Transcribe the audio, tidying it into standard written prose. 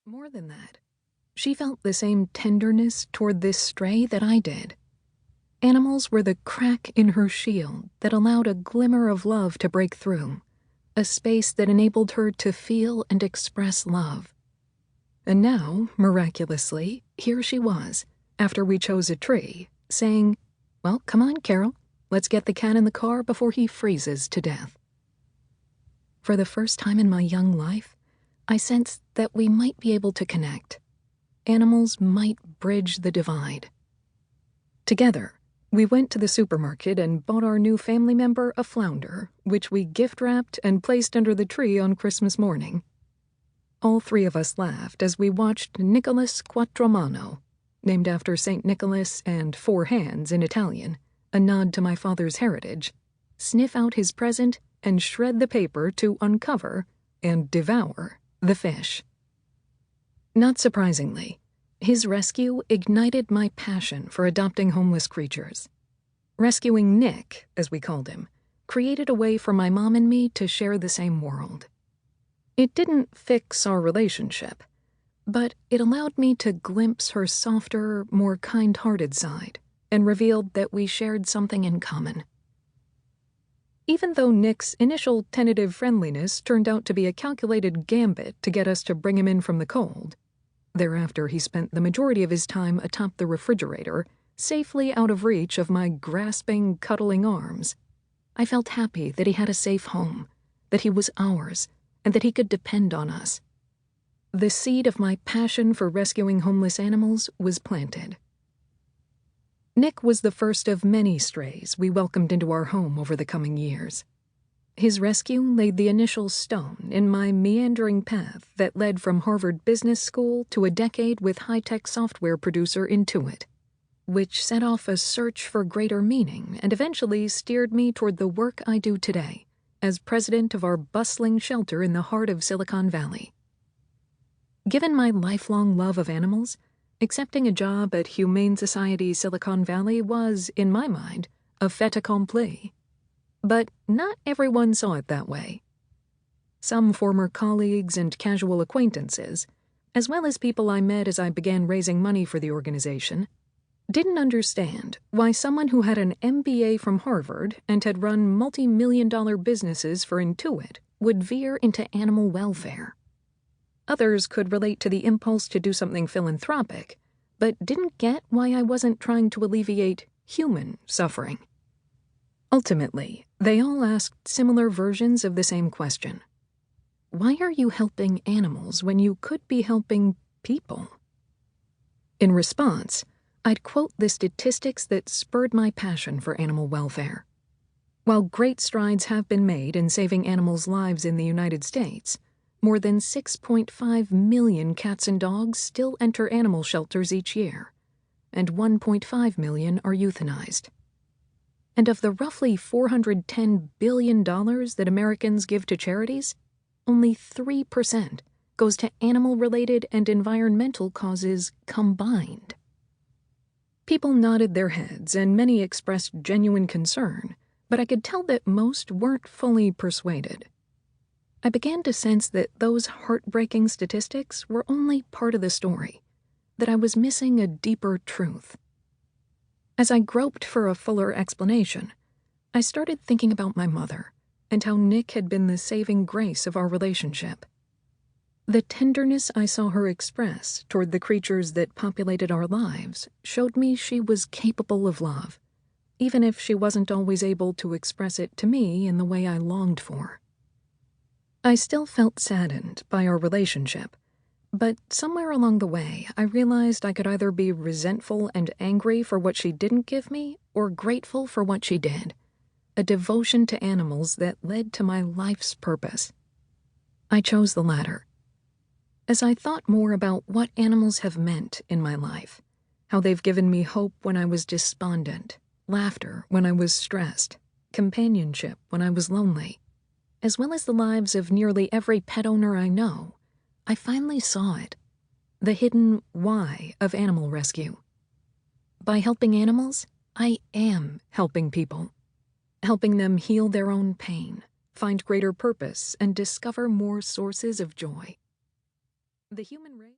More than that, she felt the same tenderness toward this stray that I did. Animals were the crack in her shield that allowed a glimmer of love to break through, a space that enabled her to feel and express love. And now, miraculously, here she was, after we chose a tree, saying, "Well, come on, Carol, let's get the cat in the car before he freezes to death." For the first time in my young life, I sensed that we might be able to connect. Animals might bridge the divide. Together, we went to the supermarket and bought our new family member a flounder, which we gift-wrapped and placed under the tree on Christmas morning. All three of us laughed as we watched Nicholas Quattromano, named after St. Nicholas and Four Hands in Italian, a nod to my father's heritage, sniff out his present and shred the paper to uncover and devour the fish. Not surprisingly, his rescue ignited my passion for adopting homeless creatures. Rescuing Nick, as we called him, created a way for my mom and me to share the same world. It didn't fix our relationship, but it allowed me to glimpse her softer, more kind-hearted side and revealed that we shared something in common. Even though Nick's initial tentative friendliness turned out to be a calculated gambit to get us to bring him in from the cold, thereafter he spent the majority of his time atop the refrigerator, safely out of reach of my grasping, cuddling arms. I felt happy that he had a safe home, that he was ours, and that he could depend on us. The seed of my passion for rescuing homeless animals was planted. Nick was the first of many strays we welcomed into our home over the coming years. His rescue laid the initial stone in my meandering path that led from Harvard Business School to a decade with high-tech software producer Intuit, which set off a search for greater meaning and eventually steered me toward the work I do today as president of our bustling shelter in the heart of Silicon Valley. Given my lifelong love of animals, accepting a job at Humane Society Silicon Valley was, in my mind, a fait accompli. But not everyone saw it that way. Some former colleagues and casual acquaintances, as well as people I met as I began raising money for the organization, didn't understand why someone who had an MBA from Harvard and had run multi-million-dollar businesses for Intuit would veer into animal welfare. Others could relate to the impulse to do something philanthropic, but didn't get why I wasn't trying to alleviate human suffering. Ultimately, they all asked similar versions of the same question. Why are you helping animals when you could be helping people? In response, I'd quote the statistics that spurred my passion for animal welfare. While great strides have been made in saving animals' lives in the United States, more than 6.5 million cats and dogs still enter animal shelters each year, and 1.5 million are euthanized. And of the roughly $410 billion that Americans give to charities, only 3% goes to animal-related and environmental causes combined. People nodded their heads and many expressed genuine concern, but I could tell that most weren't fully persuaded. I began to sense that those heartbreaking statistics were only part of the story, that I was missing a deeper truth. As I groped for a fuller explanation, I started thinking about my mother and how Nick had been the saving grace of our relationship. The tenderness I saw her express toward the creatures that populated our lives showed me she was capable of love, even if she wasn't always able to express it to me in the way I longed for. I still felt saddened by our relationship, but somewhere along the way I realized I could either be resentful and angry for what she didn't give me or grateful for what she did, a devotion to animals that led to my life's purpose. I chose the latter. As I thought more about what animals have meant in my life, how they've given me hope when I was despondent, laughter when I was stressed, companionship when I was lonely, as well as the lives of nearly every pet owner I know, I finally saw it, the hidden why of animal rescue. By helping animals, I am helping people, helping them heal their own pain, find greater purpose, and discover more sources of joy. The human race